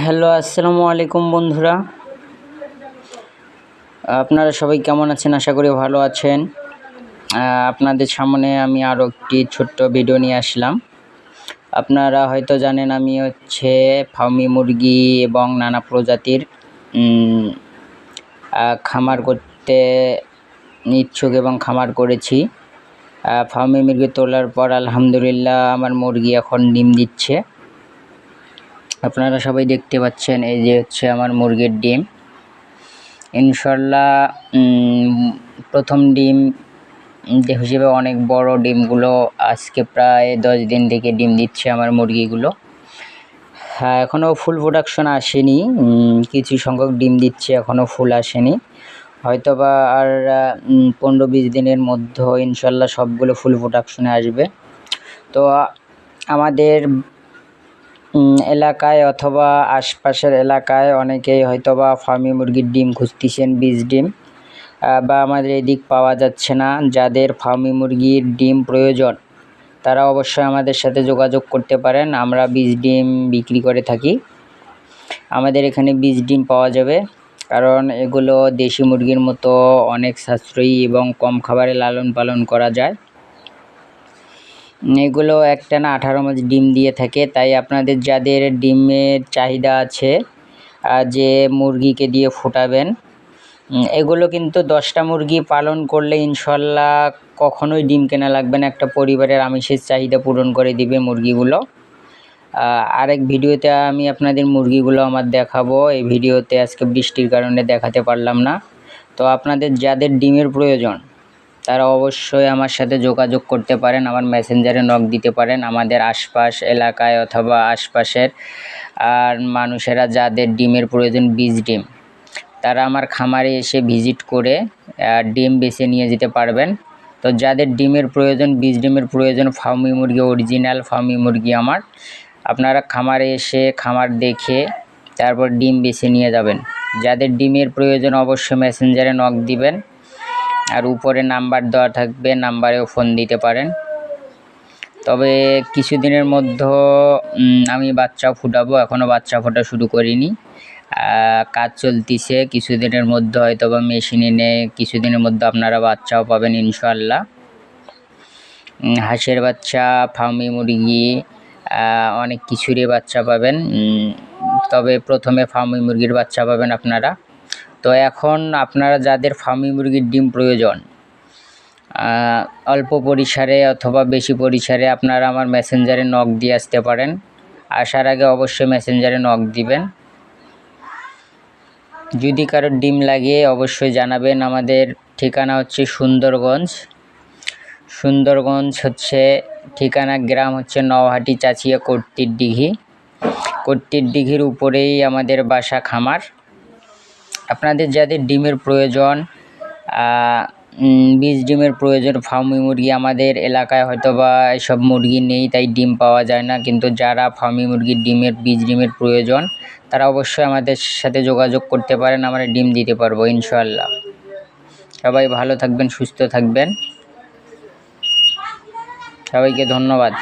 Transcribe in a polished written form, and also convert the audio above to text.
Hello, আসসালামু আলাইকুম বন্ধুরা। আপনারা সবাই কেমন আছেন? আশা করি ভালো আছেন। আপনাদের সামনে আমি আরও একটি ছোট্ট ভিডিও নিয়ে আসলাম। আপনারা হয়তো জানেন আমি ফার্মি মুরগি এবং নানা প্রজাতির খামার করতে ইচ্ছুক এবং খামার করেছি। ফার্মি মুরগি তোলার পর আলহামদুলিল্লাহ আমার মুরগি এখন ডিম দিচ্ছে। আপনারা সবাই দেখতে পাচ্ছেন, এই যে আমার মুরগির ডিম। ইনশাল্লাহ প্রথম ডিম হিসেবে অনেক বড় ডিমগুলো আজকে প্রায় 10 দিন থেকে ডিম দিচ্ছে আমার মুরগিগুলো। হ্যাঁ, এখনও ফুল প্রোডাকশন আসেনি, কিছু সংখ্যক ডিম দিচ্ছে, এখনও ফুল আসেনি। হয়তোবা আর 15-20 দিনের মধ্যে ইনশাল্লাহ সবগুলো ফুল প্রোডাকশনে আসবে। তো আমাদের এলাকায় অথবা আশপাশের এলাকায় অনেকেই হয়তোবা ফার্মি মুরগির ডিম খুঁজতেছেন, বীজ ডিম, বা আমাদের এদিক পাওয়া যাচ্ছে না। যাদের ফার্মি মুরগির ডিম প্রয়োজন তারা অবশ্যই আমাদের সাথে যোগাযোগ করতে পারেন। আমরা বীজ ডিম বিক্রি করে থাকি। আমাদের এখানে বীজ ডিম পাওয়া যাবে, কারণ এগুলো দেশি মুরগির মতো অনেক সাশ্রয়ী এবং কম খাবারে লালন পালন করা যায়। এগুলো একটানা 18 মাস ডিম দিয়ে থাকে। তাই আপনাদের যাদের ডিমের চাহিদা আছে, যে মুরগিকে দিয়ে ফোটাবেন, এগুলো কিন্তু 10টা মুরগি পালন করলে ইনশাল্লাহ কখনোই ডিম কেনা লাগবে না। একটা পরিবারের আমিষের চাহিদা পূরণ করে দিবে মুরগিগুলো। আরেক ভিডিওতে আমি আপনাদের মুরগিগুলো আমার দেখাবো। এই ভিডিওতে আজকে বৃষ্টির কারণে দেখাতে পারলাম না। তো আপনাদের যাদের ডিমের প্রয়োজন তারা অবশ্যই আমার সাথে যোগাযোগ করতে পারেন, আমার মেসেঞ্জারে নক দিতে পারেন। আমাদের আশপাশ এলাকায় অথবা আশপাশের আর মানুষেরা যাদের ডিমের প্রয়োজন, বীজ ডিম, তারা আমার খামারে এসে ভিজিট করে ডিম বেছে নিয়ে যেতে পারবেন। তো যাদের ডিমের প্রয়োজন, বীজ ডিমের প্রয়োজন, ফার্মি মুরগি, অরিজিনাল ফার্মি মুরগি আমার, আপনারা খামারে এসে খামার দেখে তারপর ডিম বেছে নিয়ে যাবেন। যাদের ডিমের প্রয়োজন অবশ্যই মেসেঞ্জারে নক দিবেন, আর উপরে নাম্বার দেওয়া থাকবে, নাম্বারেও ফোন দিতে পারেন। তবে কিছুদিনের মধ্যে আমি বাচ্চাও ফুটাবো, এখনও বাচ্চা ফোটা শুরু করিনি, কাজ চলতিছে। কিছুদিনের মধ্যে হয়তো বা মেশিন এনে কিছুদিনের মধ্যে আপনারা বাচ্চাও পাবেন ইনশাল্লাহ। হাঁসের বাচ্চা, ফার্মি মুরগি, অনেক কিছুরই বাচ্চা পাবেন। তবে প্রথমে ফার্মি মুরগির বাচ্চা পাবেন আপনারা। তো এখন আপনারা যাদের ফার্মি মুরগির ডিম প্রয়োজন, অল্প পরিসরে অথবা বেশি পরিসরে, আপনারা আমার মেসেঞ্জারে নক দিয়ে আসতে পারেন। আসার আগে অবশ্যই মেসেঞ্জারে নক দিবেন। যদি কারোর ডিম লাগে অবশ্যই জানাবেন। আমাদের ঠিকানা হচ্ছে সুন্দরগঞ্জ হচ্ছে ঠিকানা, গ্রাম হচ্ছে নওহাটি চাচিয়া কর্তির দিঘির উপরেই আমাদের বাসা, খামার। আপনাদের যাদের ডিমের প্রয়োজন, বীজ ডিমের প্রয়োজন, ফার্মি মুরগি, আমাদের এলাকায় হয়তোবা এসব মুরগি নেই, তাই ডিম পাওয়া যায় না। কিন্তু যারা ফার্মি মুরগির ডিমের, বীজ ডিমের প্রয়োজন, তারা অবশ্যই আমাদের সাথে যোগাযোগ করতে পারেন। আমরা ডিম দিতে পারবো ইনশাল্লাহ। সবাই ভালো থাকবেন, সুস্থ থাকবেন। সবাইকে ধন্যবাদ।